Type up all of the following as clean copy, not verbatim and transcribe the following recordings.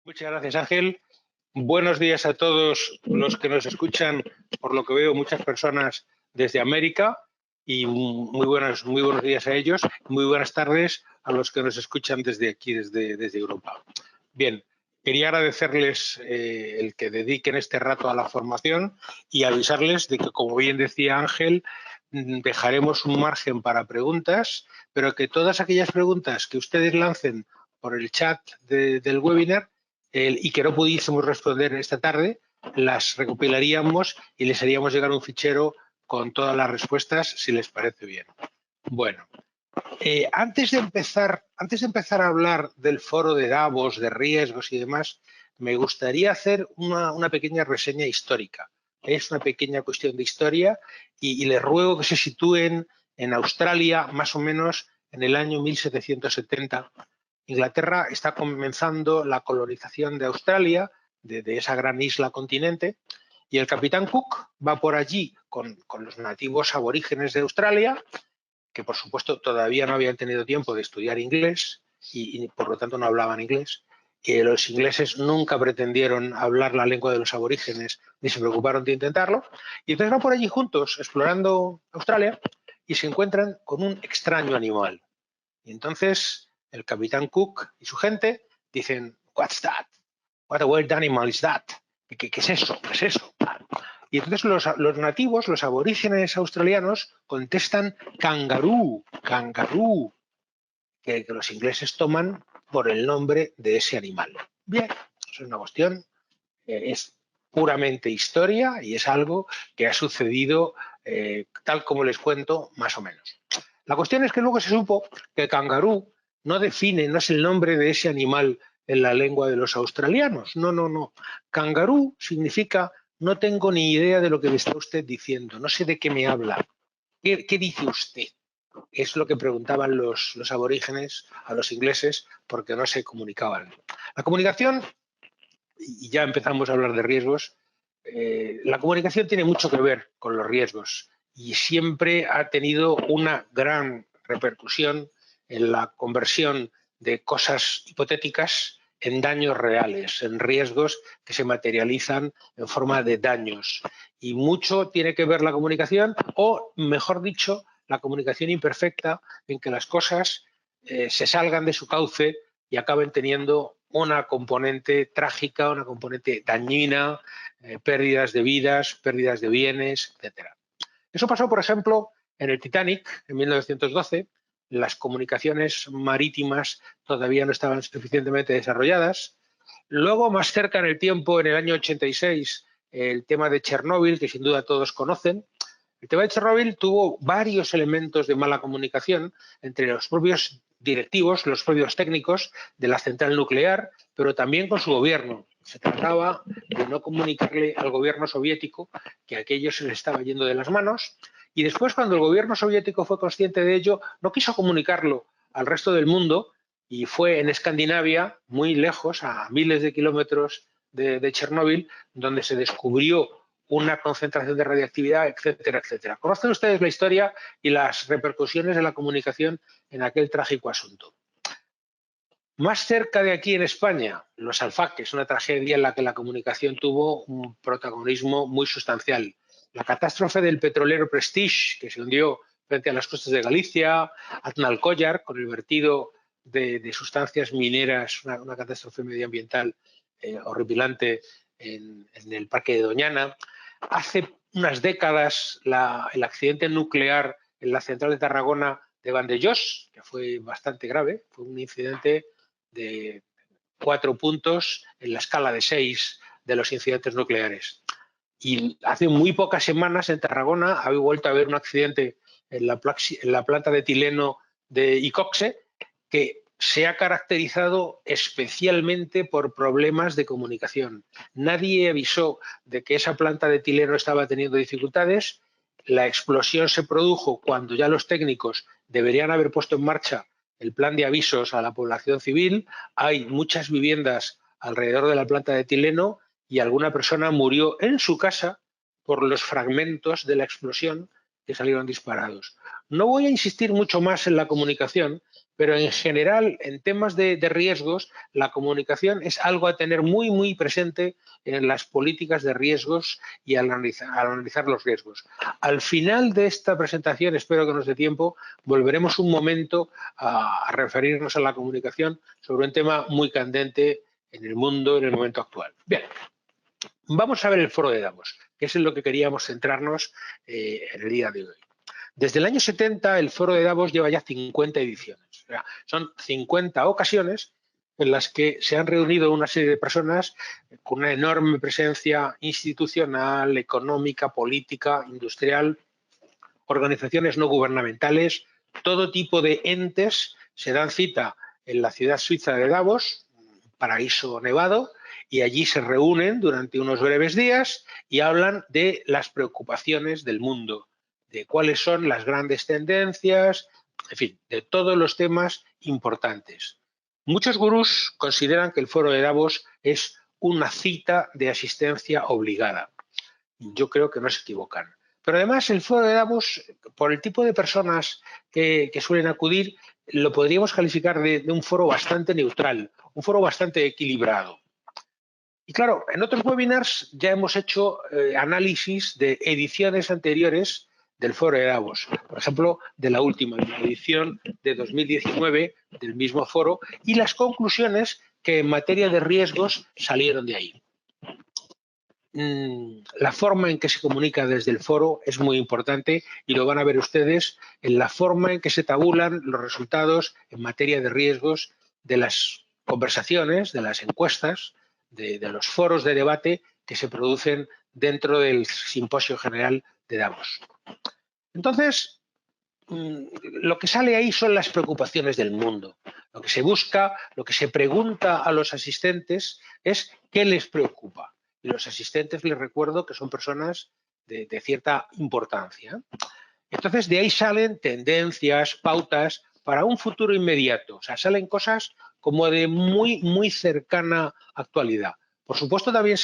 Muchas gracias, Ángel. Buenos días a todos los que nos escuchan, por lo que veo muchas personas desde América, y muy buenos días a ellos. Muy buenas tardes a los que nos escuchan desde aquí, desde Europa. Bien, quería agradecerles el que dediquen este rato a la formación y avisarles de que, como bien decía Ángel, dejaremos un margen para preguntas, pero que todas aquellas preguntas que ustedes lancen por el chat del webinar y que no pudiésemos responder esta tarde, las recopilaríamos y les haríamos llegar un fichero con todas las respuestas, si les parece bien. Bueno, antes de empezar a hablar del foro de Davos, de riesgos y demás, me gustaría hacer una pequeña reseña histórica. Es una pequeña cuestión de historia y les ruego que se sitúen en Australia, más o menos en el año 1770. Inglaterra está comenzando la colonización de Australia, de esa gran isla continente, y el capitán Cook va por allí con los nativos aborígenes de Australia, que por supuesto todavía no habían tenido tiempo de estudiar inglés y por lo tanto no hablaban inglés. Los ingleses nunca pretendieron hablar la lengua de los aborígenes ni se preocuparon de intentarlo. Y entonces van por allí juntos explorando Australia y se encuentran con un extraño animal. Y entonces el capitán Cook y su gente dicen, "What's that? What a weird animal is that?" ¿Qué es eso? ¿Qué es eso? Y entonces los nativos, los aborígenes australianos, contestan kangaroo, kangaroo, que los ingleses toman por el nombre de ese animal. Bien, eso es una cuestión, es puramente historia y es algo que ha sucedido tal como les cuento, más o menos. La cuestión es que luego se supo que kangaroo no es el nombre de ese animal en la lengua de los australianos. No, no, no. Kangaroo significa no tengo ni idea de lo que me está usted diciendo, no sé de qué me habla. ¿Qué dice usted? Es lo que preguntaban los aborígenes a los ingleses porque no se comunicaban. La comunicación, y ya empezamos a hablar de riesgos, la comunicación tiene mucho que ver con los riesgos y siempre ha tenido una gran repercusión en la conversión de cosas hipotéticas en daños reales, en riesgos que se materializan en forma de daños. Y mucho tiene que ver la comunicación, o mejor dicho, la comunicación imperfecta, en que las cosas se salgan de su cauce y acaben teniendo una componente trágica, una componente dañina, pérdidas de vidas, pérdidas de bienes, etc. Eso pasó, por ejemplo, en el Titanic en 1912. Las comunicaciones marítimas todavía no estaban suficientemente desarrolladas. Luego, más cerca en el tiempo, en el año 86, el tema de Chernóbil, que sin duda todos conocen. El tema de Chernóbil tuvo varios elementos de mala comunicación entre los propios directivos, los propios técnicos de la central nuclear, pero también con su gobierno. Se trataba de no comunicarle al gobierno soviético que aquello se le estaba yendo de las manos, y después, cuando el gobierno soviético fue consciente de ello, no quiso comunicarlo al resto del mundo y fue en Escandinavia, muy lejos, a miles de kilómetros de Chernóbil, donde se descubrió una concentración de radiactividad, etcétera, etcétera. Conocen ustedes la historia y las repercusiones de la comunicación en aquel trágico asunto. Más cerca de aquí en España, los alfaques, una tragedia en la que la comunicación tuvo un protagonismo muy sustancial. La catástrofe del petrolero Prestige, que se hundió frente a las costas de Galicia, Aznalcóllar, con el vertido de sustancias mineras, una catástrofe medioambiental horripilante en el Parque de Doñana. Hace unas décadas, el accidente nuclear en la central de Tarragona de Vandellós, que fue bastante grave, fue un incidente de 4 puntos en la escala de 6 de los incidentes nucleares. Y hace muy pocas semanas en Tarragona había vuelto a haber un accidente en la planta de etileno de Icoxe, que se ha caracterizado especialmente por problemas de comunicación. Nadie avisó de que esa planta de etileno estaba teniendo dificultades. La explosión se produjo cuando ya los técnicos deberían haber puesto en marcha el plan de avisos a la población civil. Hay muchas viviendas alrededor de la planta de etileno y alguna persona murió en su casa por los fragmentos de la explosión que salieron disparados. No voy a insistir mucho más en la comunicación, pero en general, en temas de riesgos, la comunicación es algo a tener muy, muy presente en las políticas de riesgos y al analizar los riesgos. Al final de esta presentación, espero que nos dé tiempo, volveremos un momento a referirnos a la comunicación sobre un tema muy candente en el mundo en el momento actual. Bien, vamos a ver el foro de Davos, que es en lo que queríamos centrarnos en el día de hoy. Desde el año 70 el foro de Davos lleva ya 50 ediciones. O sea, son 50 ocasiones en las que se han reunido una serie de personas con una enorme presencia institucional, económica, política, industrial, organizaciones no gubernamentales, todo tipo de entes se dan cita en la ciudad suiza de Davos, paraíso nevado, y allí se reúnen durante unos breves días y hablan de las preocupaciones del mundo, de cuáles son las grandes tendencias, en fin, de todos los temas importantes. Muchos gurús consideran que el foro de Davos es una cita de asistencia obligada. Yo creo que no se equivocan. Pero además el foro de Davos, por el tipo de personas que suelen acudir, lo podríamos calificar de un foro bastante neutral, un foro bastante equilibrado. Y claro, en otros webinars ya hemos hecho análisis de ediciones anteriores del foro de Davos, por ejemplo, de la última, de la edición de 2019 del mismo foro, y las conclusiones que en materia de riesgos salieron de ahí. La forma en que se comunica desde el foro es muy importante y lo van a ver ustedes en la forma en que se tabulan los resultados en materia de riesgos de las conversaciones, de las encuestas, de los foros de debate que se producen dentro del Simposio General de Davos. Entonces, lo que sale ahí son las preocupaciones del mundo. Lo que se busca, lo que se pregunta a los asistentes es qué les preocupa. Y los asistentes les recuerdo que son personas de cierta importancia. Entonces, de ahí salen tendencias, pautas para un futuro inmediato. O sea, salen cosas como de muy, muy cercana actualidad. Por supuesto, también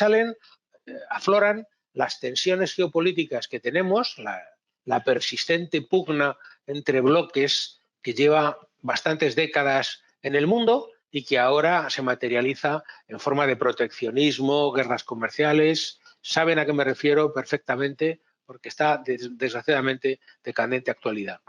afloran las tensiones geopolíticas que tenemos, la persistente pugna entre bloques que lleva bastantes décadas en el mundo y que ahora se materializa en forma de proteccionismo, guerras comerciales. Saben a qué me refiero perfectamente porque está desgraciadamente de candente actualidad.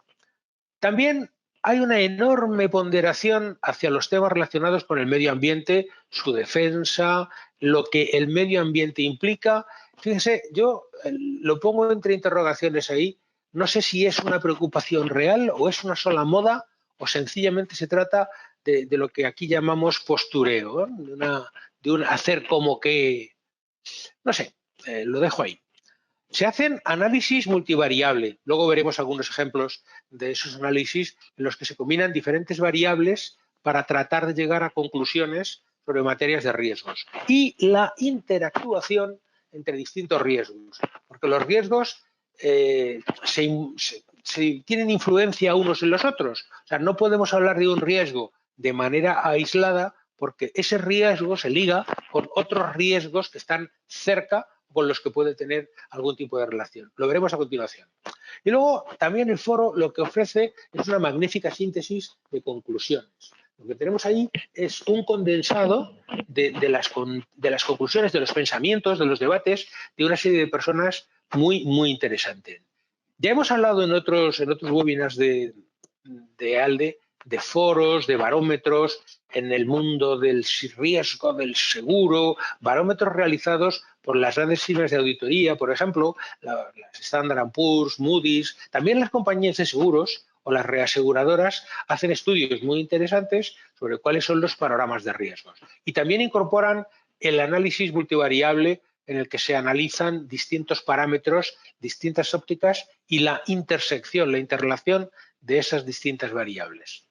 También hay una enorme ponderación hacia los temas relacionados con el medio ambiente, su defensa, lo que el medio ambiente implica. Fíjense, yo lo pongo entre interrogaciones ahí. No sé si es una preocupación real o es una sola moda o sencillamente se trata de lo que aquí llamamos postureo, ¿no? de un hacer como que, no sé, lo dejo ahí. Se hacen análisis multivariable. Luego veremos algunos ejemplos de esos análisis en los que se combinan diferentes variables para tratar de llegar a conclusiones sobre materias de riesgos. Y la interactuación entre distintos riesgos. Porque los riesgos tienen influencia unos en los otros. O sea, no podemos hablar de un riesgo de manera aislada porque ese riesgo se liga con otros riesgos que están cerca con los que puede tener algún tipo de relación. Lo veremos a continuación. Y luego también el foro lo que ofrece es una magnífica síntesis de conclusiones. Lo que tenemos ahí es un condensado de las conclusiones, de los pensamientos, de los debates de una serie de personas muy, muy interesantes. Ya hemos hablado en otros webinars de ALDE de foros, de barómetros en el mundo del riesgo, del seguro, barómetros realizados por las grandes firmas de auditoría, por ejemplo, las Standard & Poor's, Moody's, también las compañías de seguros o las reaseguradoras hacen estudios muy interesantes sobre cuáles son los panoramas de riesgos. Y también incorporan el análisis multivariable en el que se analizan distintos parámetros, distintas ópticas y la intersección, la interrelación de esas distintas variables.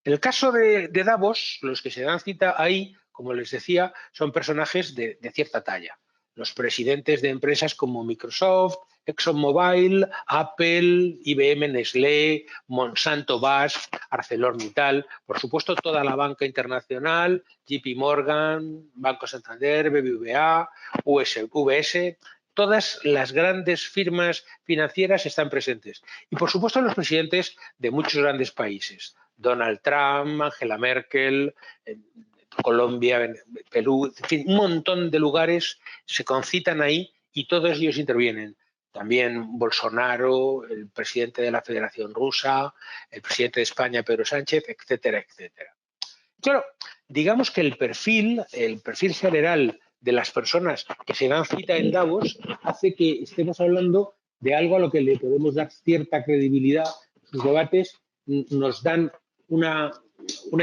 En el caso de Davos, los que se dan cita ahí, como les decía, son personajes de cierta talla. Los presidentes de empresas como Microsoft, ExxonMobil, Apple, IBM, Nestlé, Monsanto, BASF, ArcelorMittal, por supuesto toda la banca internacional, JP Morgan, Banco Santander, BBVA, UBS, todas las grandes firmas financieras están presentes. Y, por supuesto, los presidentes de muchos grandes países. Donald Trump, Angela Merkel, Colombia, Perú, en fin, un montón de lugares se concitan ahí y todos ellos intervienen. También Bolsonaro, el presidente de la Federación Rusa, el presidente de España, Pedro Sánchez, etcétera, etcétera. Claro, digamos que el perfil general de las personas que se dan cita en Davos hace que estemos hablando de algo a lo que le podemos dar cierta credibilidad. Sus debates nos dan una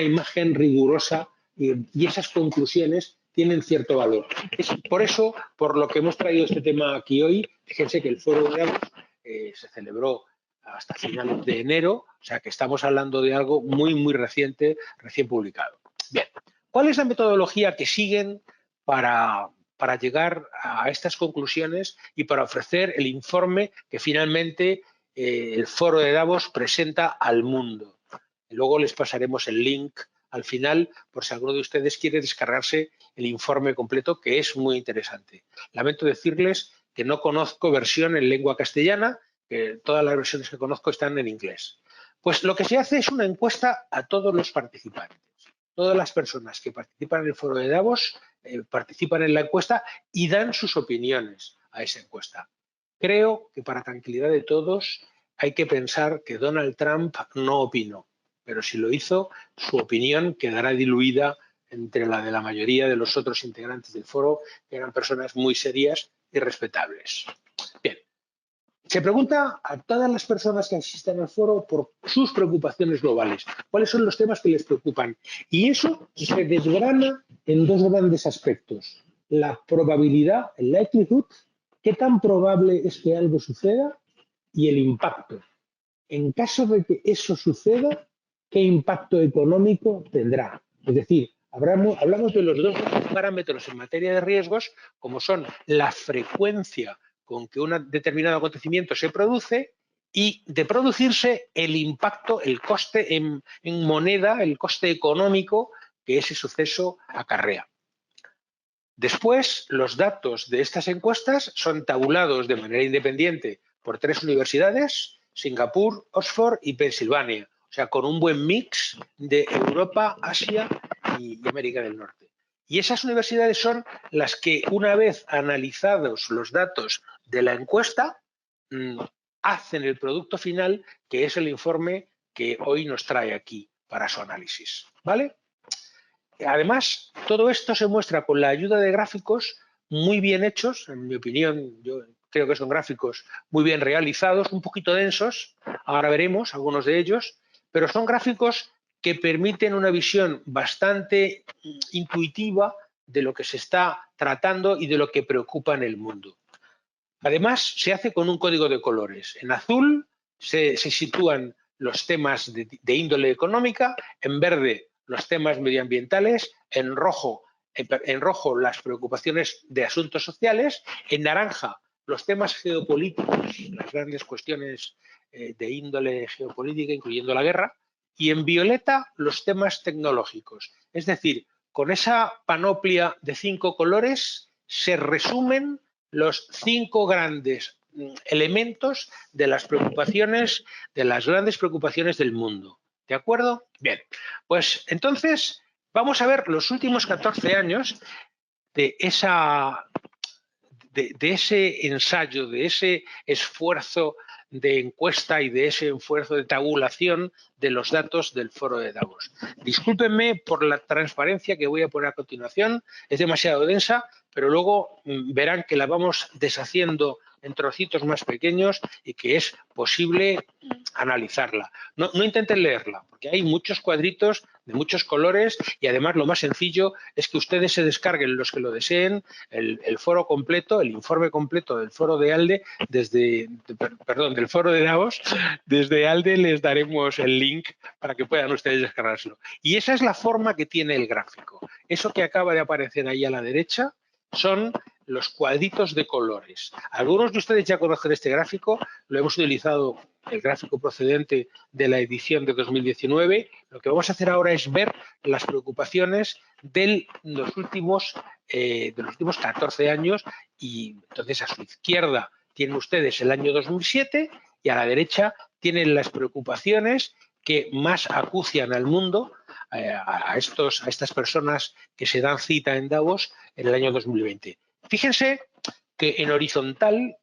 imagen rigurosa y esas conclusiones tienen cierto valor. Es por eso por lo que hemos traído este tema aquí hoy. Fíjense que el foro de Davos se celebró hasta finales de enero, o sea que estamos hablando de algo muy, muy reciente, recién publicado. Bien, ¿cuál es la metodología que siguen para llegar a estas conclusiones y para ofrecer el informe que finalmente el foro de Davos presenta al mundo? Luego les pasaremos el link al final por si alguno de ustedes quiere descargarse el informe completo, que es muy interesante. Lamento decirles que no conozco versión en lengua castellana, que todas las versiones que conozco están en inglés. Pues lo que se hace es una encuesta a todos los participantes. Todas las personas que participan en el foro de Davos participan en la encuesta y dan sus opiniones a esa encuesta. Creo que para tranquilidad de todos hay que pensar que Donald Trump no opinó, pero si lo hizo, su opinión quedará diluida entre la de la mayoría de los otros integrantes del foro, que eran personas muy serias y respetables. Bien. Se pregunta a todas las personas que asisten al foro por sus preocupaciones globales, cuáles son los temas que les preocupan. Y eso se desgrana en dos grandes aspectos. La probabilidad, el likelihood, qué tan probable es que algo suceda, y el impacto. En caso de que eso suceda, ¿qué impacto económico tendrá? Es decir, hablamos de los dos parámetros en materia de riesgos, como son la frecuencia con que un determinado acontecimiento se produce y, de producirse, el impacto, el coste en moneda, el coste económico que ese suceso acarrea. Después, los datos de estas encuestas son tabulados de manera independiente por 3 universidades, Singapur, Oxford y Pensilvania, o sea, con un buen mix de Europa, Asia y América del Norte. Y esas universidades son las que, una vez analizados los datos de la encuesta, hacen el producto final, que es el informe que hoy nos trae aquí para su análisis. ¿Vale? Además, todo esto se muestra con la ayuda de gráficos muy bien hechos, en mi opinión. Yo creo que son gráficos muy bien realizados, un poquito densos, ahora veremos algunos de ellos, pero son gráficos que permiten una visión bastante intuitiva de lo que se está tratando y de lo que preocupa en el mundo. Además, se hace con un código de colores. En azul se sitúan los temas de índole económica, en verde los temas medioambientales, en rojo las preocupaciones de asuntos sociales, en naranja los temas geopolíticos, las grandes cuestiones de índole geopolítica, incluyendo la guerra, y en violeta los temas tecnológicos. Es decir, con esa panoplia de 5 colores se resumen los 5 grandes elementos de las preocupaciones, de las grandes preocupaciones del mundo. ¿De acuerdo? Bien, pues entonces vamos a ver los últimos 14 años de ese ensayo, de ese esfuerzo de encuesta y de ese esfuerzo de tabulación de los datos del foro de Davos. Discúlpenme por la transparencia que voy a poner a continuación, es demasiado densa, pero luego verán que la vamos deshaciendo en trocitos más pequeños y que es posible analizarla. No intenten leerla, porque hay muchos cuadritos de muchos colores y además lo más sencillo es que ustedes se descarguen, los que lo deseen, el foro completo, el informe completo del foro de ALDE, del foro de Davos. Desde ALDE les daremos el link para que puedan ustedes descargárselo. Y esa es la forma que tiene el gráfico. Eso que acaba de aparecer ahí a la derecha son los cuadritos de colores. Algunos de ustedes ya conocen este gráfico, lo hemos utilizado, el gráfico procedente de la edición de 2019. Lo que vamos a hacer ahora es ver las preocupaciones de los últimos 14 años, y entonces a su izquierda tienen ustedes el año 2007 y a la derecha tienen las preocupaciones que más acucian al mundo, a estas personas que se dan cita en Davos en el año 2020. Fíjense que en horizontal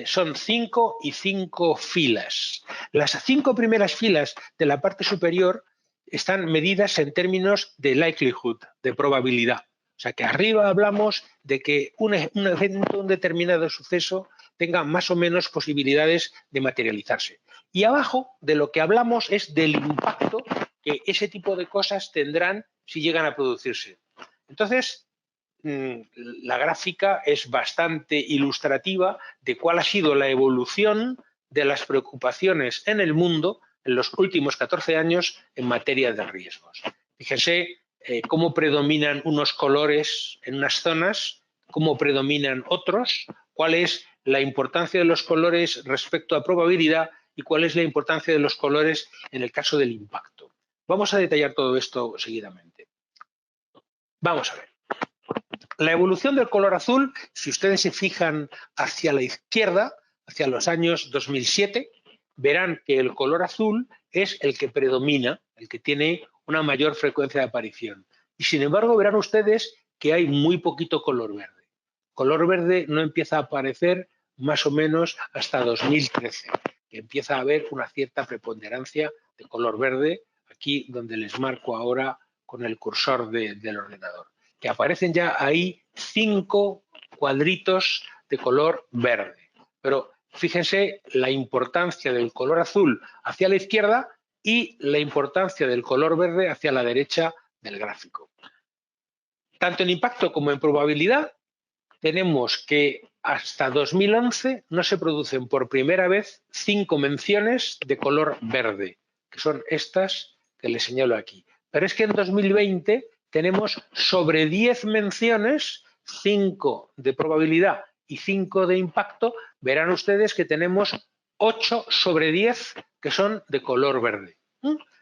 son 5 y 5 filas. Las 5 primeras filas de la parte superior están medidas en términos de likelihood, de probabilidad. O sea que arriba hablamos de que un evento, un determinado suceso, tenga más o menos posibilidades de materializarse. Y abajo de lo que hablamos es del impacto que ese tipo de cosas tendrán si llegan a producirse. Entonces, la gráfica es bastante ilustrativa de cuál ha sido la evolución de las preocupaciones en el mundo en los últimos 14 años en materia de riesgos. Fíjense cómo predominan unos colores en unas zonas, cómo predominan otros, cuál es la importancia de los colores respecto a probabilidad y cuál es la importancia de los colores en el caso del impacto. Vamos a detallar todo esto seguidamente. Vamos a ver. La evolución del color azul, si ustedes se fijan hacia la izquierda, hacia los años 2007, verán que el color azul es el que predomina, el que tiene una mayor frecuencia de aparición. Y sin embargo verán ustedes que hay muy poquito color verde. Color verde no empieza a aparecer más o menos hasta 2013, que empieza a haber una cierta preponderancia de color verde, aquí donde les marco ahora con el cursor del ordenador, que aparecen ya ahí 5 cuadritos de color verde. Pero fíjense la importancia del color azul hacia la izquierda y la importancia del color verde hacia la derecha del gráfico. Tanto en impacto como en probabilidad, tenemos que hasta 2011 no se producen por primera vez 5 menciones de color verde, que son estas que les señalo aquí. Pero es que en 2020 tenemos sobre 10 menciones, 5 de probabilidad y 5 de impacto. Verán ustedes que tenemos 8 sobre 10 que son de color verde.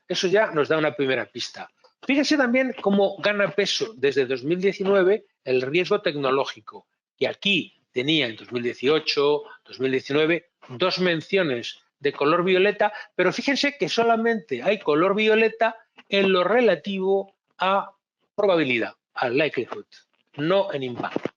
Eso ya nos da una primera pista. Fíjense también cómo gana peso desde 2019 el riesgo tecnológico, que aquí tenía en 2018, 2019, 2 menciones de color violeta, pero fíjense que solamente hay color violeta en lo relativo a probabilidad, al likelihood, no en impacto.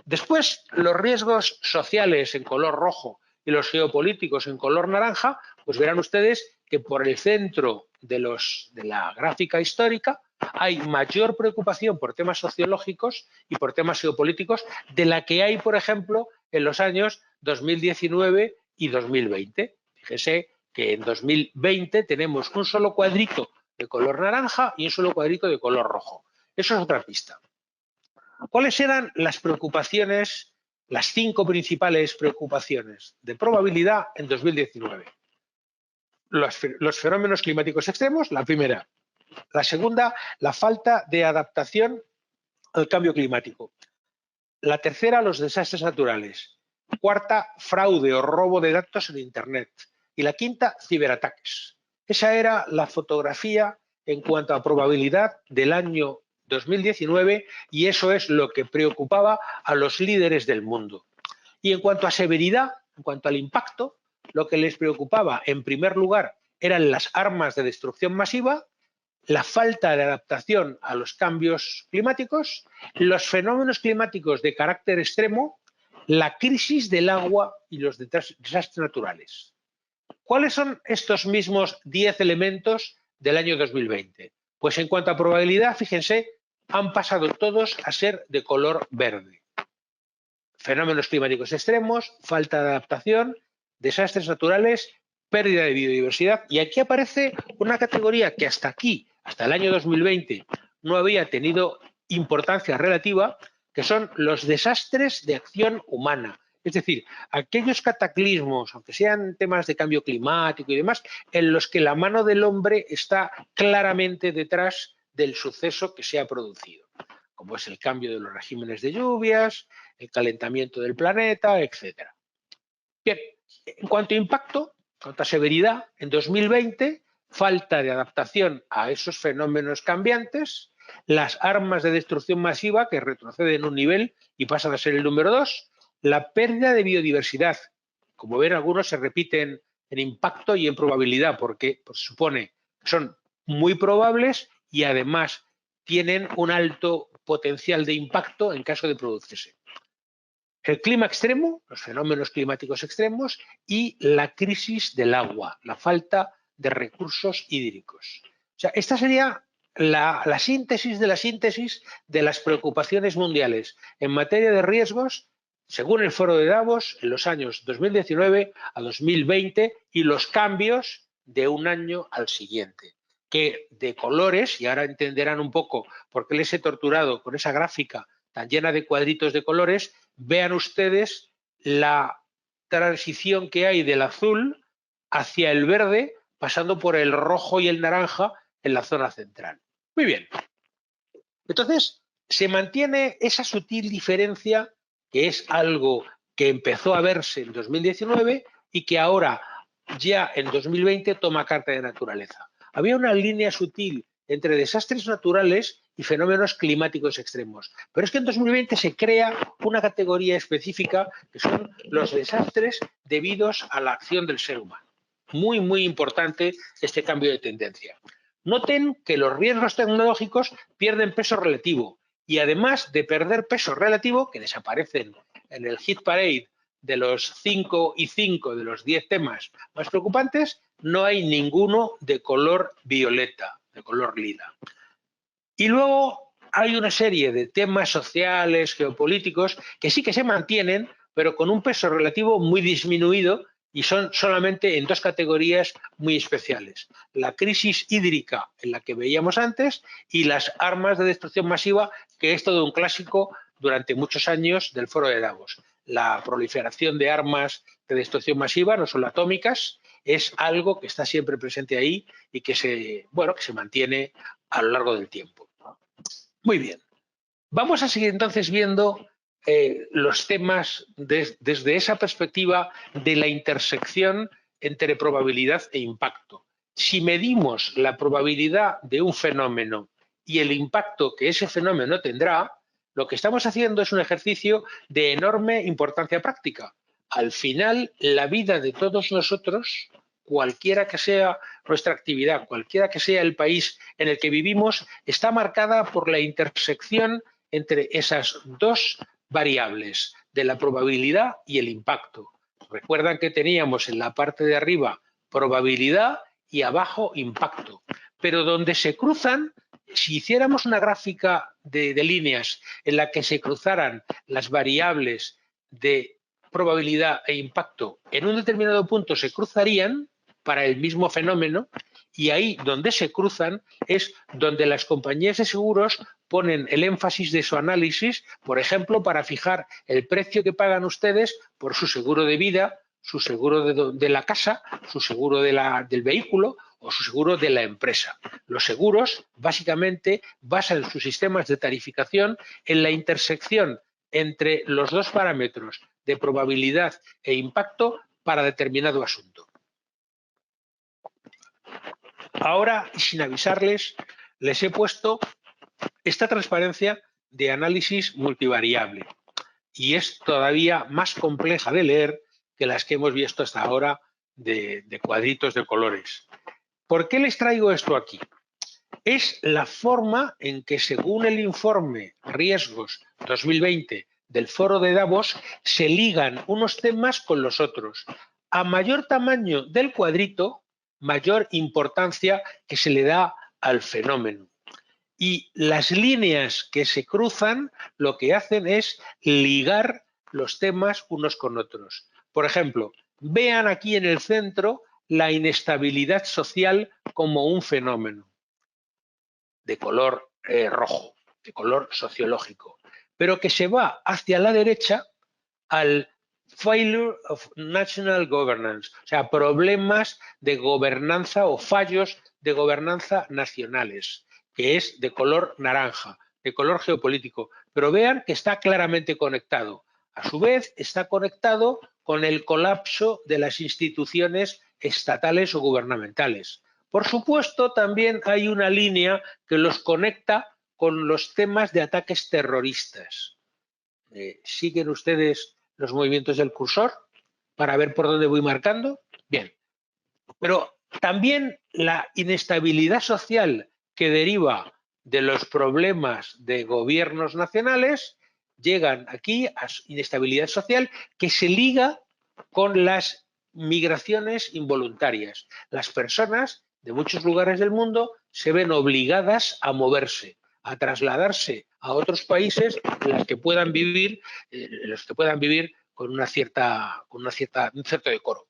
Después, los riesgos sociales en color rojo y los geopolíticos en color naranja, pues verán ustedes que por el centro de la gráfica histórica hay mayor preocupación por temas sociológicos y por temas geopolíticos de la que hay, por ejemplo, en los años 2019 y 2020. Fíjese que en 2020 tenemos un solo cuadrito de color naranja y un solo cuadrito de color rojo. Eso es otra pista. ¿Cuáles eran las preocupaciones, las 5 principales preocupaciones de probabilidad en 2019? Los fenómenos climáticos extremos, la primera. La segunda, la falta de adaptación al cambio climático. La tercera, los desastres naturales. Cuarta, fraude o robo de datos en Internet. Y la quinta, ciberataques. Esa era la fotografía en cuanto a probabilidad del año 2019 y eso es lo que preocupaba a los líderes del mundo. Y en cuanto a severidad, en cuanto al impacto, lo que les preocupaba en primer lugar eran las armas de destrucción masiva, la falta de adaptación a los cambios climáticos, los fenómenos climáticos de carácter extremo, la crisis del agua y los desastres naturales. ¿Cuáles son estos mismos 10 elementos del año 2020? Pues en cuanto a probabilidad, fíjense, han pasado todos a ser de color verde. Fenómenos climáticos extremos, falta de adaptación, desastres naturales, pérdida de biodiversidad. Y aquí aparece una categoría que hasta aquí, hasta el año 2020, no había tenido importancia relativa, que son los desastres de acción humana. Es decir, aquellos cataclismos, aunque sean temas de cambio climático y demás, en los que la mano del hombre está claramente detrás del suceso que se ha producido. como es el cambio de los regímenes de lluvias, el calentamiento del planeta, etc. Bien, en cuanto a impacto, en cuanto a severidad, en 2020, falta de adaptación a esos fenómenos cambiantes, las armas de destrucción masiva que retroceden un nivel y pasan a ser el número 2, la pérdida de biodiversidad. Como ven, algunos se repiten en impacto y en probabilidad, porque pues, supone que son muy probables y además tienen un alto potencial de impacto en caso de producirse. El clima extremo, los fenómenos climáticos extremos y la crisis del agua, la falta de recursos hídricos. O sea, esta sería la síntesis de las preocupaciones mundiales en materia de riesgos, según el Foro de Davos, en los años 2019 a 2020 y los cambios de un año al siguiente. Que de colores, y ahora entenderán un poco por qué les he torturado con esa gráfica tan llena de cuadritos de colores, vean ustedes la transición que hay del azul hacia el verde, pasando por el rojo y el naranja en la zona central. Muy bien. Entonces, se mantiene esa sutil diferencia, que es algo que empezó a verse en 2019 y que ahora, ya en 2020, toma carta de naturaleza. Había una línea sutil entre desastres naturales y fenómenos climáticos extremos. Pero es que en 2020 se crea una categoría específica que son los desastres debidos a la acción del ser humano. Muy, muy importante este cambio de tendencia. Noten que los riesgos tecnológicos pierden peso relativo y además de perder peso relativo, que desaparecen en el hit parade de los 5 y 5 de los 10 temas más preocupantes, no hay ninguno de color violeta, de color lila. Y luego hay una serie de temas sociales, geopolíticos, que sí que se mantienen, pero con un peso relativo muy disminuido y son solamente en dos categorías muy especiales. La crisis hídrica, en la que veíamos antes, y las armas de destrucción masiva, que es todo un clásico durante muchos años del Foro de Davos. La proliferación de armas de destrucción masiva, no solo atómicas, es algo que está siempre presente ahí y que se mantiene a lo largo del tiempo. Muy bien. Vamos a seguir entonces viendo los temas desde esa perspectiva de la intersección entre probabilidad e impacto. Si medimos la probabilidad de un fenómeno y el impacto que ese fenómeno tendrá, lo que estamos haciendo es un ejercicio de enorme importancia práctica. Al final, la vida de todos nosotros, cualquiera que sea nuestra actividad, cualquiera que sea el país en el que vivimos, está marcada por la intersección entre esas dos variables de la probabilidad y el impacto. Recuerdan que teníamos en la parte de arriba probabilidad y abajo impacto, pero donde se cruzan, si hiciéramos una gráfica de líneas en la que se cruzaran las variables de probabilidad e impacto, en un determinado punto se cruzarían para el mismo fenómeno, y ahí donde se cruzan es donde las compañías de seguros ponen el énfasis de su análisis, por ejemplo, para fijar el precio que pagan ustedes por su seguro de vida, su seguro de la casa, su seguro del vehículo o su seguro de la empresa. Los seguros básicamente basan sus sistemas de tarificación en la intersección entre los dos parámetros de probabilidad e impacto para determinado asunto. Ahora, sin avisarles, les he puesto esta transparencia de análisis multivariable y es todavía más compleja de leer que las que hemos visto hasta ahora de cuadritos de colores. ¿Por qué les traigo esto aquí? Es la forma en que, según el informe Riesgos 2020 del Foro de Davos, se ligan unos temas con los otros. A mayor tamaño del cuadrito, mayor importancia que se le da al fenómeno. Y las líneas que se cruzan lo que hacen es ligar los temas unos con otros. Por ejemplo, vean aquí en el centro la inestabilidad social como un fenómeno de color rojo, de color sociológico, pero que se va hacia la derecha al failure of national governance, o sea, problemas de gobernanza o fallos de gobernanza nacionales, que es de color naranja, de color geopolítico, pero vean que está claramente conectado. A su vez, está conectado con el colapso de las instituciones estatales o gubernamentales. Por supuesto, también hay una línea que los conecta con los temas de ataques terroristas. ¿Siguen ustedes los movimientos del cursor para ver por dónde voy marcando? Bien, pero también la inestabilidad social que deriva de los problemas de gobiernos nacionales llegan aquí a inestabilidad social que se liga con las migraciones involuntarias. Las personas de muchos lugares del mundo se ven obligadas a moverse, a trasladarse a otros países en los que puedan vivir, con un cierto decoro.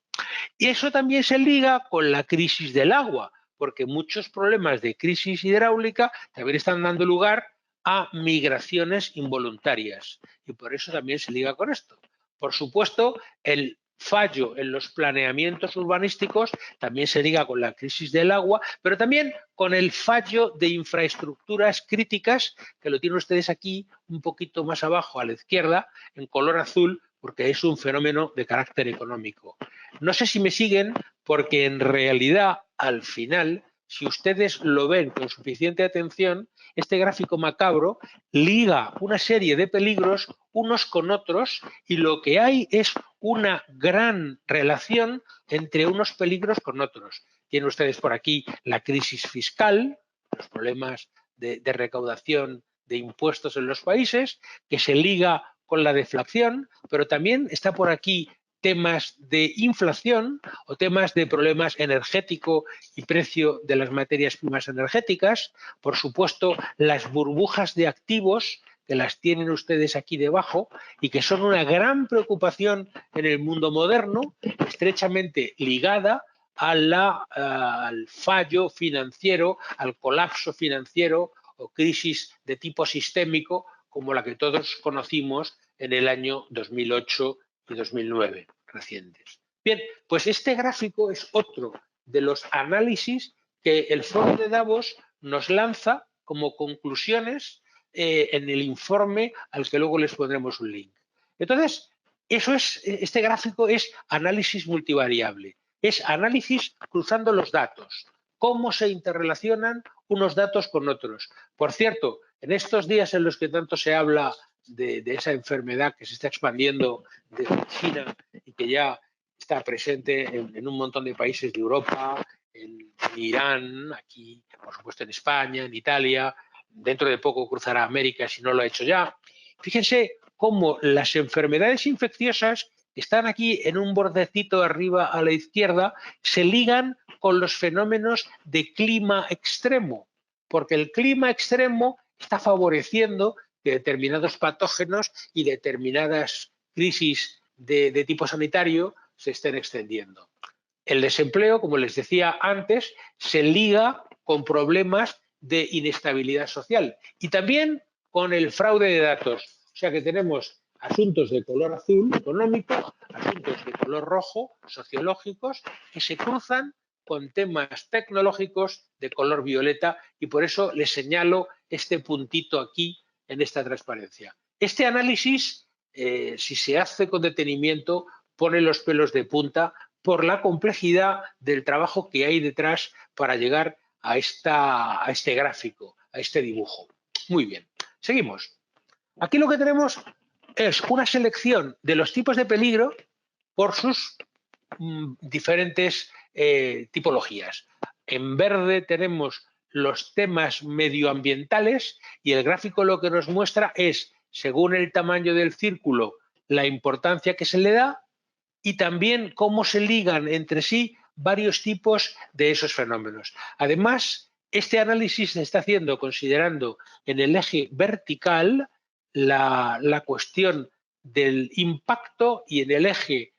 Y eso también se liga con la crisis del agua, porque muchos problemas de crisis hidráulica también están dando lugar a migraciones involuntarias. Y por eso también se liga con esto. Por supuesto, el fallo en los planeamientos urbanísticos también se liga con la crisis del agua, pero también con el fallo de infraestructuras críticas, que lo tienen ustedes aquí un poquito más abajo a la izquierda, en color azul, porque es un fenómeno de carácter económico. No sé si me siguen, porque en realidad, al final, si ustedes lo ven con suficiente atención, este gráfico macabro liga una serie de peligros unos con otros y lo que hay es una gran relación entre unos peligros con otros. Tienen ustedes por aquí la crisis fiscal, los problemas de recaudación de impuestos en los países, que se liga con la deflación, pero también está por aquí temas de inflación o temas de problemas energético y precio de las materias primas energéticas. Por supuesto, las burbujas de activos, que las tienen ustedes aquí debajo y que son una gran preocupación en el mundo moderno, estrechamente ligada al fallo financiero, al colapso financiero o crisis de tipo sistémico como la que todos conocimos en el año 2008 y 2009 recientes. Bien, pues este gráfico es otro de los análisis que el Foro de Davos nos lanza como conclusiones en el informe al que luego les pondremos un link. Entonces, este gráfico es análisis multivariable, es análisis cruzando los datos, cómo se interrelacionan unos datos con otros. Por cierto, en estos días en los que tanto se habla de esa enfermedad que se está expandiendo desde China y que ya está presente en un montón de países de Europa, en Irán, aquí, por supuesto, en España, en Italia, dentro de poco cruzará América si no lo ha hecho ya. Fíjense cómo las enfermedades infecciosas que están aquí en un bordecito arriba a la izquierda se ligan con los fenómenos de clima extremo, porque el clima extremo está favoreciendo que determinados patógenos y determinadas crisis de tipo sanitario se estén extendiendo. El desempleo, como les decía antes, se liga con problemas de inestabilidad social y también con el fraude de datos. O sea que tenemos asuntos de color azul, económico, asuntos de color rojo, sociológicos, que se cruzan con temas tecnológicos de color violeta y por eso les señalo este puntito aquí en esta transparencia. Este análisis, si se hace con detenimiento, pone los pelos de punta por la complejidad del trabajo que hay detrás para llegar a este gráfico, a este dibujo. Muy bien, seguimos. Aquí lo que tenemos es una selección de los tipos de peligro por sus diferentes tipologías. En verde tenemos los temas medioambientales y el gráfico lo que nos muestra es, según el tamaño del círculo, la importancia que se le da y también cómo se ligan entre sí varios tipos de esos fenómenos. Además, este análisis se está haciendo considerando en el eje vertical la cuestión del impacto y en el eje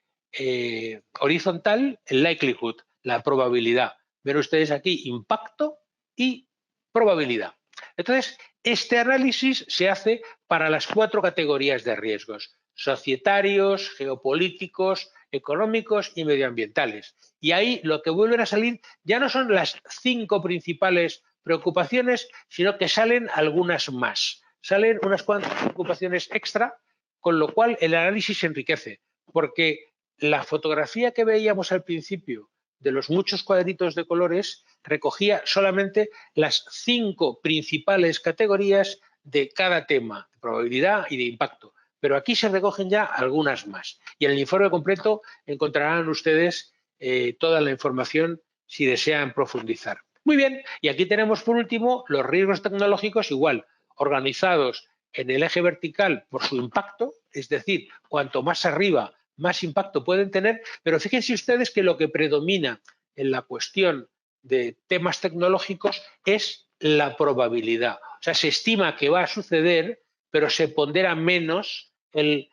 horizontal el likelihood, la probabilidad. Ven ustedes aquí impacto y probabilidad. Entonces, este análisis se hace para las 4 categorías de riesgos: societarios, geopolíticos, económicos y medioambientales. Y ahí lo que vuelven a salir ya no son las 5 principales preocupaciones, sino que salen algunas más. salen unas cuantas preocupaciones extra, con lo cual el análisis se enriquece, porque la fotografía que veíamos al principio de los muchos cuadritos de colores recogía solamente las 5 principales categorías de cada tema, de probabilidad y de impacto. Pero aquí se recogen ya algunas más. Y en el informe completo encontrarán ustedes toda la información si desean profundizar. Muy bien, y aquí tenemos por último los riesgos tecnológicos igual, organizados en el eje vertical por su impacto, es decir, cuanto más arriba, más impacto pueden tener, pero fíjense ustedes que lo que predomina en la cuestión de temas tecnológicos es la probabilidad. O sea, se estima que va a suceder, pero se pondera menos el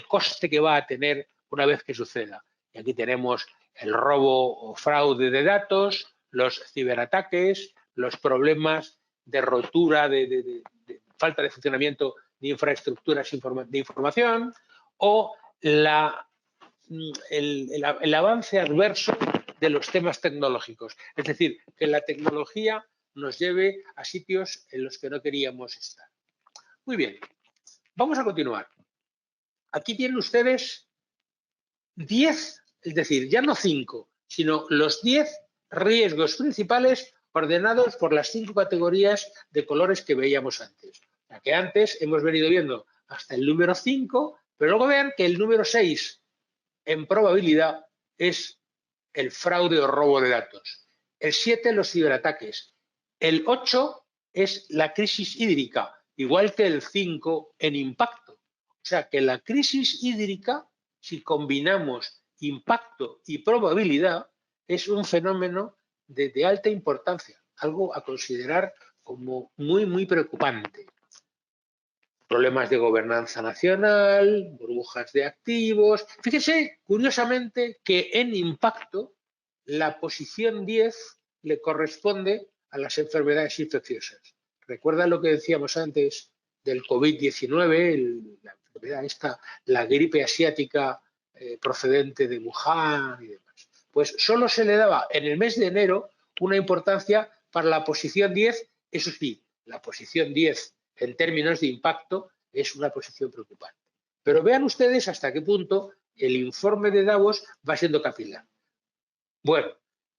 coste que va a tener una vez que suceda. Y aquí tenemos el robo o fraude de datos, los ciberataques, los problemas de rotura, de falta de funcionamiento de infraestructuras de información o el avance adverso de los temas tecnológicos. Es decir, que la tecnología nos lleve a sitios en los que no queríamos estar. Muy bien, vamos a continuar. Aquí tienen ustedes 10, es decir, ya no 5, sino los 10 riesgos principales ordenados por las 5 categorías de colores que veíamos antes. La que antes hemos venido viendo hasta el número 5, pero luego vean que el número 6 en probabilidad es el fraude o robo de datos. El 7, los ciberataques. El 8 es la crisis hídrica, igual que el 5 en impacto. O sea que la crisis hídrica, si combinamos impacto y probabilidad, es un fenómeno de alta importancia, algo a considerar como muy, muy preocupante. Problemas de gobernanza nacional, burbujas de activos. Fíjese, curiosamente, que en impacto la posición 10 le corresponde a las enfermedades infecciosas. ¿Recuerdan lo que decíamos antes del COVID-19, la enfermedad esta, la gripe asiática procedente de Wuhan y demás? Pues solo se le daba en el mes de enero una importancia para la posición 10, eso sí, la posición 10 en términos de impacto es una posición preocupante. Pero vean ustedes hasta qué punto el informe de Davos va siendo capilar. Bueno,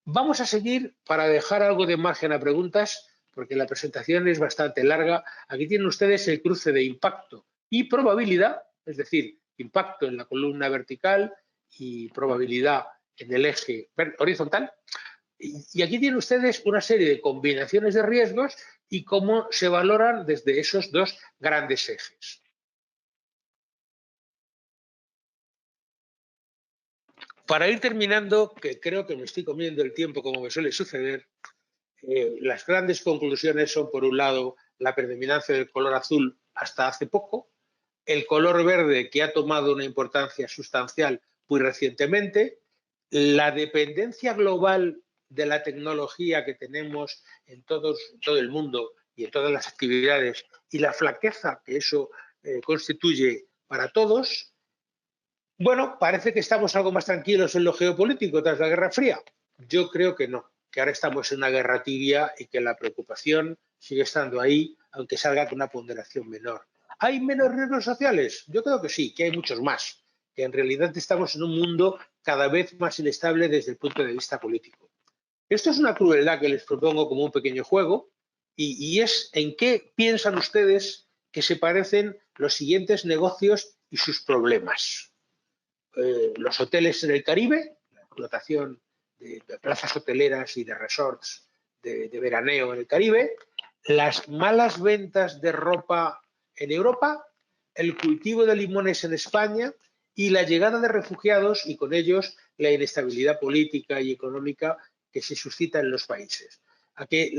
vamos a seguir para dejar algo de margen a preguntas, porque la presentación es bastante larga. Aquí tienen ustedes el cruce de impacto y probabilidad, es decir, impacto en la columna vertical y probabilidad en el eje horizontal. Y aquí tienen ustedes una serie de combinaciones de riesgos y cómo se valoran desde esos dos grandes ejes. Para ir terminando, que creo que me estoy comiendo el tiempo como me suele suceder, las grandes conclusiones son, por un lado, la predominancia del color azul hasta hace poco, el color verde que ha tomado una importancia sustancial muy recientemente, la dependencia global de la tecnología que tenemos en todo el mundo y en todas las actividades y la flaqueza que eso constituye para todos. Bueno, parece que estamos algo más tranquilos en lo geopolítico tras la Guerra Fría. Yo creo que no, que ahora estamos en una guerra tibia y que la preocupación sigue estando ahí, aunque salga con una ponderación menor. ¿Hay menos riesgos sociales? Yo creo que sí, que hay muchos más, que en realidad estamos en un mundo cada vez más inestable desde el punto de vista político. Esto es una crueldad que les propongo como un pequeño juego y es en qué piensan ustedes que se parecen los siguientes negocios y sus problemas. Los hoteles en el Caribe, la explotación de plazas hoteleras y de resorts de veraneo en el Caribe, las malas ventas de ropa en Europa, el cultivo de limones en España y la llegada de refugiados y con ellos la inestabilidad política y económica que se suscita en los países. A que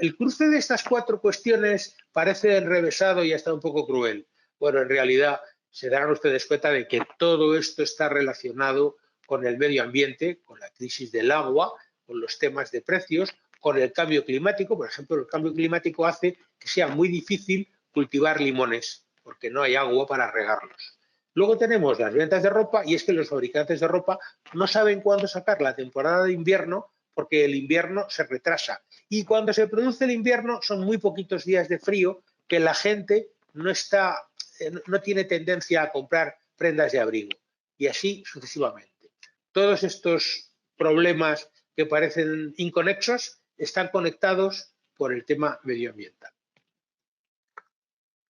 el cruce de estas 4 cuestiones parece enrevesado y hasta un poco cruel. Bueno, en realidad se darán ustedes cuenta de que todo esto está relacionado con el medio ambiente, con la crisis del agua, con los temas de precios, con el cambio climático. Por ejemplo, el cambio climático hace que sea muy difícil cultivar limones porque no hay agua para regarlos. Luego tenemos las ventas de ropa y es que los fabricantes de ropa no saben cuándo sacar la temporada de invierno porque el invierno se retrasa. Y cuando se produce el invierno son muy poquitos días de frío que la gente no tiene tendencia a comprar prendas de abrigo, y así sucesivamente. Todos estos problemas que parecen inconexos están conectados por el tema medioambiental.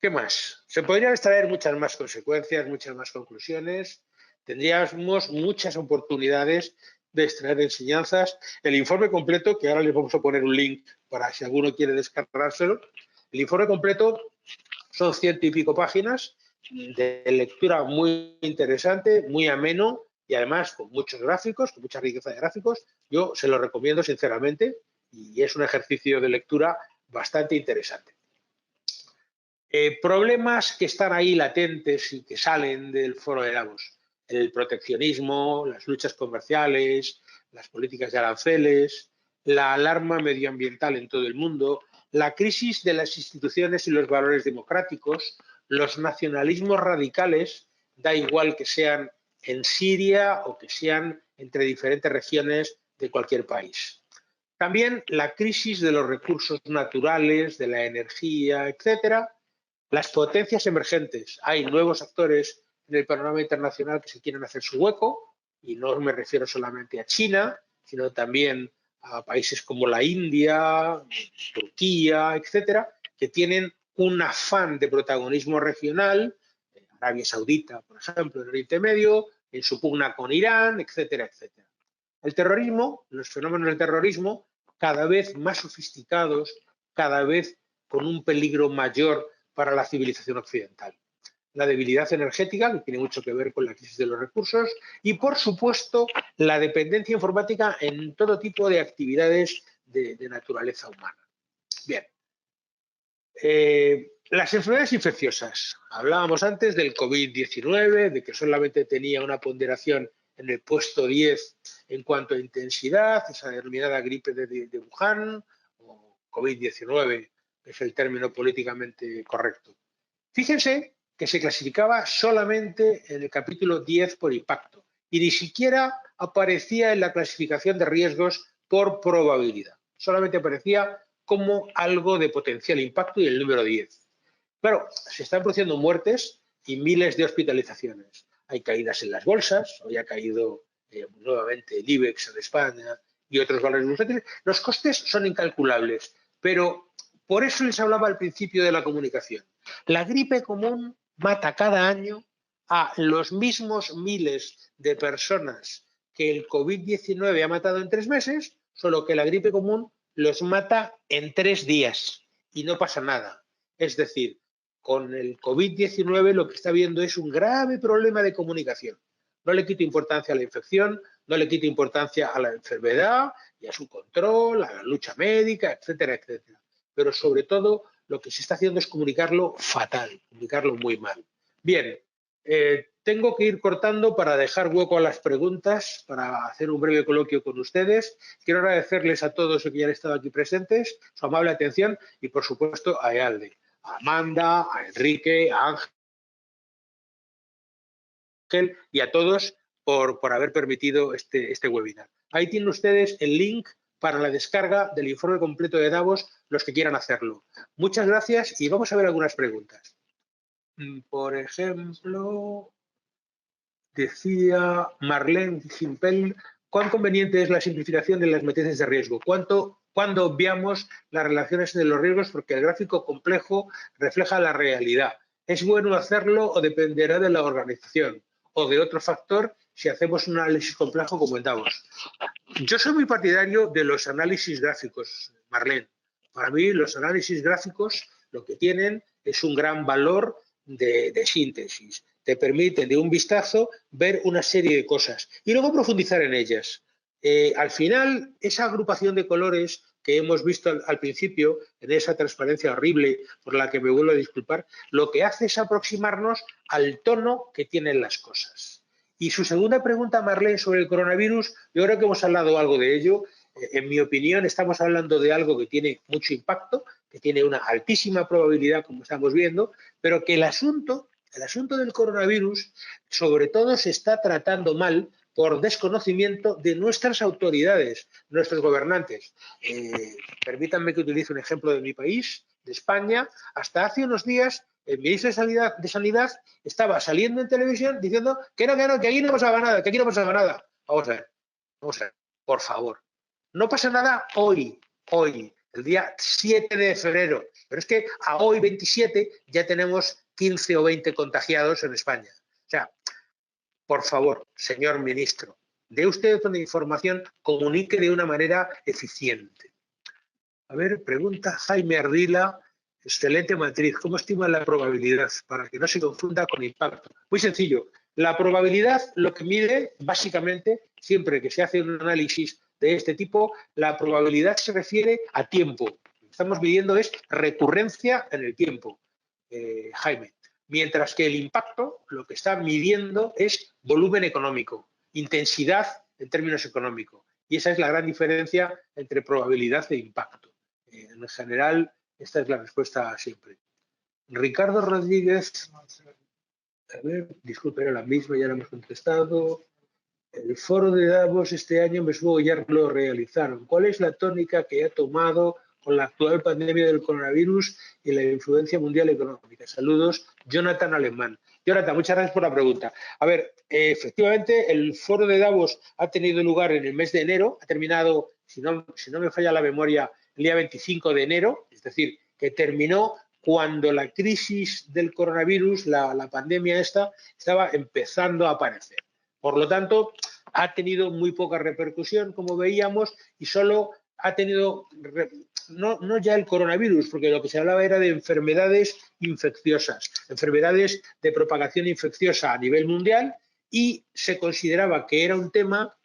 ¿Qué más? Se podrían extraer muchas más consecuencias, muchas más conclusiones. Tendríamos muchas oportunidades de extraer enseñanzas. El informe completo, que ahora les vamos a poner un link para si alguno quiere descargárselo, el informe completo son 100 y pico páginas de lectura muy interesante, muy ameno y además con muchos gráficos, con mucha riqueza de gráficos. Yo se lo recomiendo sinceramente y es un ejercicio de lectura bastante interesante. Problemas que están ahí latentes y que salen del foro de Davos. El proteccionismo, las luchas comerciales, las políticas de aranceles, la alarma medioambiental en todo el mundo, la crisis de las instituciones y los valores democráticos, los nacionalismos radicales, da igual que sean en Siria o que sean entre diferentes regiones de cualquier país. También la crisis de los recursos naturales, de la energía, etcétera. Las potencias emergentes. Hay nuevos actores en el panorama internacional que se quieren hacer su hueco, y no me refiero solamente a China, sino también a países como la India, Turquía, etcétera, que tienen un afán de protagonismo regional, Arabia Saudita, por ejemplo, en Oriente Medio, en su pugna con Irán, etcétera, etcétera. El terrorismo, los fenómenos del terrorismo, cada vez más sofisticados, cada vez con un peligro mayor para la civilización occidental. La debilidad energética, que tiene mucho que ver con la crisis de los recursos, y, por supuesto, la dependencia informática en todo tipo de actividades de naturaleza humana. Bien. Las enfermedades infecciosas. Hablábamos antes del COVID-19, de que solamente tenía una ponderación en el puesto 10 en cuanto a intensidad, esa denominada gripe de Wuhan, o COVID-19, que es el término políticamente correcto. Fíjense que se clasificaba solamente en el capítulo 10 por impacto y ni siquiera aparecía en la clasificación de riesgos por probabilidad. Solamente aparecía como algo de potencial impacto y el número 10. Claro, se están produciendo muertes y miles de hospitalizaciones. Hay caídas en las bolsas, hoy ha caído nuevamente el IBEX en España y otros valores bursátiles. Los costes son incalculables, pero por eso les hablaba al principio de la comunicación. La gripe común mata cada año a los mismos miles de personas que el COVID-19 ha matado en 3 meses, solo que la gripe común los mata en 3 días y no pasa nada. Es decir, con el COVID-19 lo que está viendo es un grave problema de comunicación. No le quito importancia a la infección, no le quito importancia a la enfermedad y a su control, a la lucha médica, etcétera, etcétera. Pero sobre todo lo que se está haciendo es comunicarlo fatal, comunicarlo muy mal. Bien, tengo que ir cortando para dejar hueco a las preguntas, para hacer un breve coloquio con ustedes. Quiero agradecerles a todos los que ya han estado aquí presentes, su amable atención y, por supuesto, a Ealde, a Amanda, a Enrique, a Ángel y a todos por haber permitido este webinar. Ahí tienen ustedes el link para la descarga del informe completo de Davos, los que quieran hacerlo. Muchas gracias y vamos a ver algunas preguntas. Por ejemplo, decía Marlene Gimpel, ¿cuán conveniente es la simplificación de las matrices de riesgo? ¿Cuándo obviamos las relaciones de los riesgos? Porque el gráfico complejo refleja la realidad. ¿Es bueno hacerlo o dependerá de la organización o de otro factor si hacemos un análisis complejo como en Davos? Yo soy muy partidario de los análisis gráficos, Marlene. Para mí los análisis gráficos lo que tienen es un gran valor de síntesis. Te permiten de un vistazo ver una serie de cosas y luego profundizar en ellas. Al final, esa agrupación de colores que hemos visto al principio, en esa transparencia horrible por la que me vuelvo a disculpar, lo que hace es aproximarnos al tono que tienen las cosas. Y su segunda pregunta, Marlene, sobre el coronavirus, yo creo que hemos hablado algo de ello. En mi opinión, estamos hablando de algo que tiene mucho impacto, que tiene una altísima probabilidad, como estamos viendo, pero que el asunto del coronavirus, sobre todo, se está tratando mal por desconocimiento de nuestras autoridades, nuestros gobernantes. Permítanme que utilice un ejemplo de mi país, de España. Hasta hace unos días el ministro de Sanidad estaba saliendo en televisión diciendo que no, que aquí no pasaba nada, que aquí no pasaba nada. Vamos a ver, por favor. No pasa nada hoy, el día 7 de febrero. Pero es que a hoy, 27, ya tenemos 15 o 20 contagiados en España. O sea, por favor, señor ministro, dé usted una información, comunique de una manera eficiente. A ver, pregunta Jaime Ardila, excelente matriz. ¿Cómo estima la probabilidad? Para que no se confunda con impacto. Muy sencillo. La probabilidad lo que mide, básicamente, siempre que se hace un análisis de este tipo, la probabilidad se refiere a tiempo. Lo que estamos midiendo es recurrencia en el tiempo, Jaime. Mientras que el impacto lo que está midiendo es volumen económico, intensidad en términos económicos. Y esa es la gran diferencia entre probabilidad e impacto. En general, esta es la respuesta siempre. Ricardo Rodríguez, a ver, disculpe, era la misma, ya la hemos contestado. El foro de Davos este año mismo ya lo realizaron. ¿Cuál es la tónica que ha tomado con la actual pandemia del coronavirus y la influencia mundial económica? Saludos, Jonathan Alemán. Jonathan, muchas gracias por la pregunta. A ver, efectivamente, el foro de Davos ha tenido lugar en el mes de enero, ha terminado, si no me falla la memoria, el día 25 de enero, es decir, que terminó cuando la crisis del coronavirus, la pandemia esta, estaba empezando a aparecer. Por lo tanto, ha tenido muy poca repercusión, como veíamos, y solo ha tenido, no ya el coronavirus, porque lo que se hablaba era de enfermedades infecciosas, enfermedades de propagación infecciosa a nivel mundial, y se consideraba que era un tema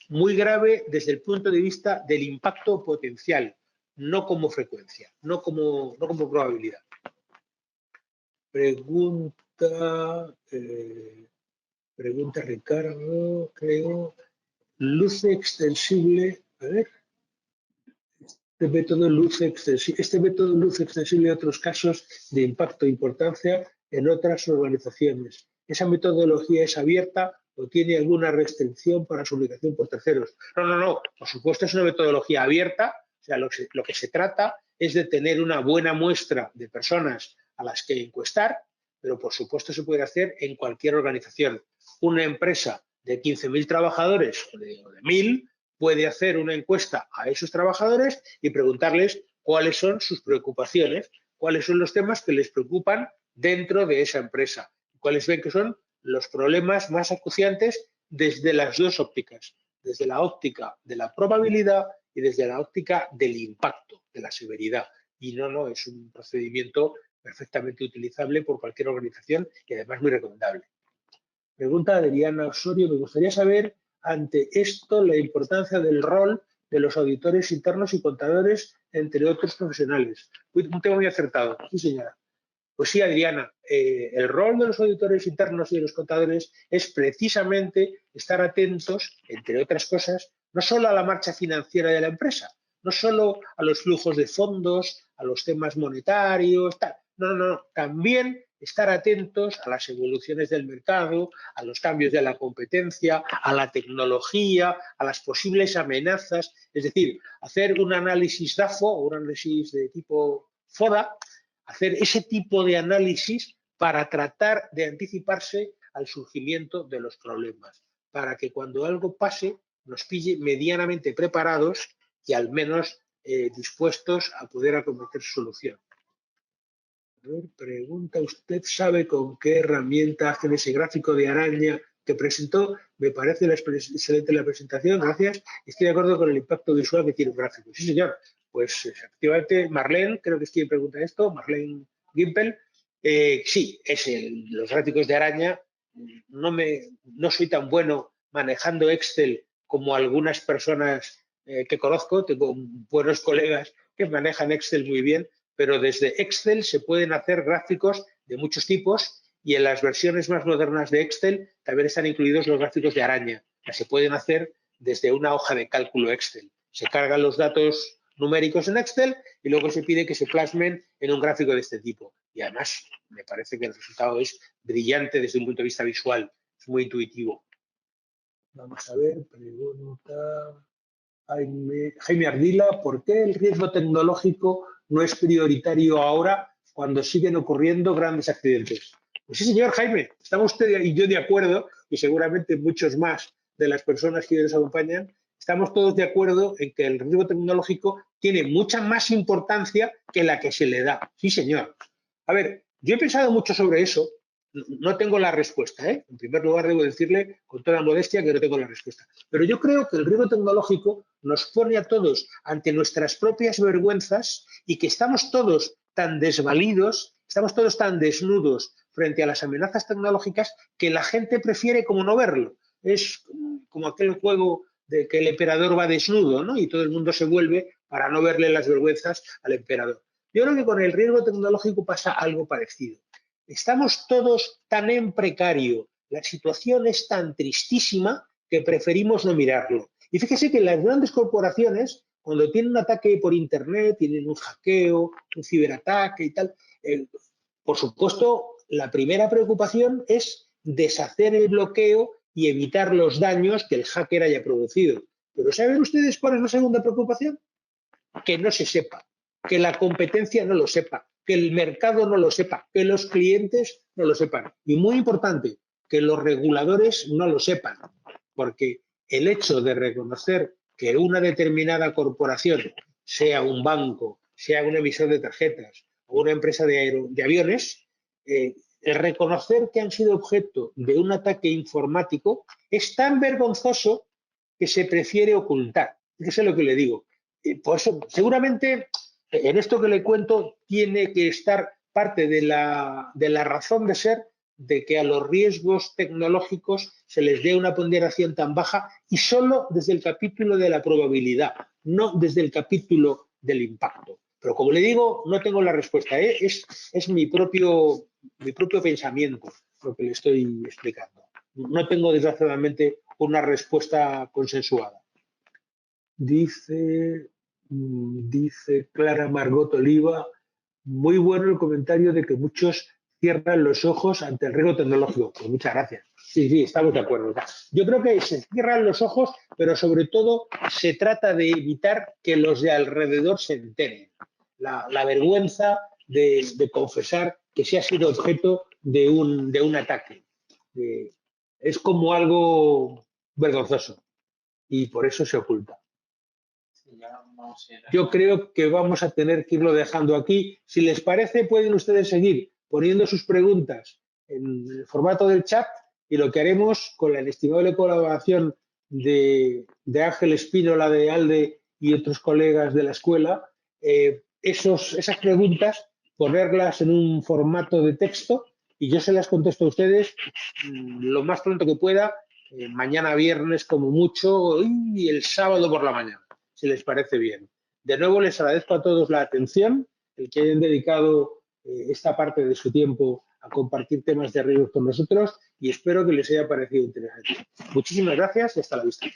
muy grave desde el punto de vista del impacto potencial, no como frecuencia, no como probabilidad. Pregunta Ricardo, creo. Luz extensible. A ver. Este método luz extensible a otros casos de impacto e importancia en otras organizaciones. ¿Esa metodología es abierta o tiene alguna restricción para su aplicación por terceros? No. Por supuesto es una metodología abierta. O sea, lo que se trata es de tener una buena muestra de personas a las que encuestar, pero por supuesto se puede hacer en cualquier organización. Una empresa de 15.000 trabajadores o de 1.000 puede hacer una encuesta a esos trabajadores y preguntarles cuáles son sus preocupaciones, cuáles son los temas que les preocupan dentro de esa empresa, cuáles ven que son los problemas más acuciantes desde las dos ópticas, desde la óptica de la probabilidad y desde la óptica del impacto, de la severidad. Y no, es un procedimiento perfectamente utilizable por cualquier organización y además muy recomendable. Pregunta Adriana Osorio, me gustaría saber ante esto la importancia del rol de los auditores internos y contadores, entre otros profesionales. Un tema muy acertado. Sí, señora. Pues sí, Adriana, el rol de los auditores internos y de los contadores es precisamente estar atentos, entre otras cosas, no solo a la marcha financiera de la empresa, no solo a los flujos de fondos, a los temas monetarios, tal. No. También estar atentos a las evoluciones del mercado, a los cambios de la competencia, a la tecnología, a las posibles amenazas. Es decir, hacer un análisis DAFO o un análisis de tipo FODA, hacer ese tipo de análisis para tratar de anticiparse al surgimiento de los problemas, para que cuando algo pase nos pille medianamente preparados y al menos dispuestos a poder acometer su solución. A ver, pregunta, ¿usted sabe con qué herramienta hacen ese gráfico de araña que presentó? Me parece excelente la presentación, gracias. Estoy de acuerdo con el impacto visual que tiene un gráfico. Sí, señor. Pues efectivamente, Marlene, creo que es quien pregunta esto, Marlene Gimpel. Sí, los gráficos de araña. No soy tan bueno manejando Excel como algunas personas que conozco. Tengo buenos colegas que manejan Excel muy bien, pero desde Excel se pueden hacer gráficos de muchos tipos y en las versiones más modernas de Excel también están incluidos los gráficos de araña, que se pueden hacer desde una hoja de cálculo Excel. Se cargan los datos numéricos en Excel y luego se pide que se plasmen en un gráfico de este tipo. Y además me parece que el resultado es brillante desde un punto de vista visual, es muy intuitivo. Vamos a ver, pregunta Jaime Ardila, ¿por qué el riesgo tecnológico no es prioritario ahora cuando siguen ocurriendo grandes accidentes? Pues sí, señor Jaime, estamos usted y yo de acuerdo, y seguramente muchos más de las personas que nos acompañan, estamos todos de acuerdo en que el riesgo tecnológico tiene mucha más importancia que la que se le da. Sí, señor. A ver, yo he pensado mucho sobre eso. No tengo la respuesta, ¿eh? En primer lugar, debo decirle con toda modestia que no tengo la respuesta. Pero yo creo que el riesgo tecnológico nos pone a todos ante nuestras propias vergüenzas y que estamos todos tan desvalidos, estamos todos tan desnudos frente a las amenazas tecnológicas que la gente prefiere como no verlo. Es como aquel juego de que el emperador va desnudo, ¿no? Y todo el mundo se vuelve para no verle las vergüenzas al emperador. Yo creo que con el riesgo tecnológico pasa algo parecido. Estamos todos tan en precario, la situación es tan tristísima que preferimos no mirarlo. Y fíjese que las grandes corporaciones, cuando tienen un ataque por Internet, tienen un hackeo, un ciberataque y tal, por supuesto, la primera preocupación es deshacer el bloqueo y evitar los daños que el hacker haya producido. Pero ¿saben ustedes cuál es la segunda preocupación? Que no se sepa, que la competencia no lo sepa, que el mercado no lo sepa, que los clientes no lo sepan. Y muy importante, que los reguladores no lo sepan, porque el hecho de reconocer que una determinada corporación, sea un banco, sea un emisor de tarjetas o una empresa de aviones, el reconocer que han sido objeto de un ataque informático es tan vergonzoso que se prefiere ocultar. Fíjese lo que le digo. Por eso, seguramente, en esto que le cuento, tiene que estar parte de la razón de ser de que a los riesgos tecnológicos se les dé una ponderación tan baja y solo desde el capítulo de la probabilidad, no desde el capítulo del impacto. Pero como le digo, no tengo la respuesta, ¿eh? Es mi propio pensamiento lo que le estoy explicando. No tengo, desgraciadamente, una respuesta consensuada. Dice Clara Margot Oliva, muy bueno el comentario de que muchos cierran los ojos ante el riesgo tecnológico. Pues muchas gracias. Sí, estamos de acuerdo. Yo creo que se cierran los ojos, pero sobre todo se trata de evitar que los de alrededor se enteren. La vergüenza de confesar que se ha sido objeto de un ataque. Es como algo vergonzoso y por eso se oculta. Yo creo que vamos a tener que irlo dejando aquí. Si les parece, pueden ustedes seguir poniendo sus preguntas en el formato del chat y lo que haremos con la inestimable colaboración de Ángel Espínola de ALDE y otros colegas de la escuela, esas preguntas, ponerlas en un formato de texto y yo se las contesto a ustedes lo más pronto que pueda, mañana viernes como mucho y el sábado por la mañana, si les parece bien. De nuevo les agradezco a todos la atención, el que hayan dedicado esta parte de su tiempo a compartir temas de riesgos con nosotros y espero que les haya parecido interesante. Muchísimas gracias y hasta la vista.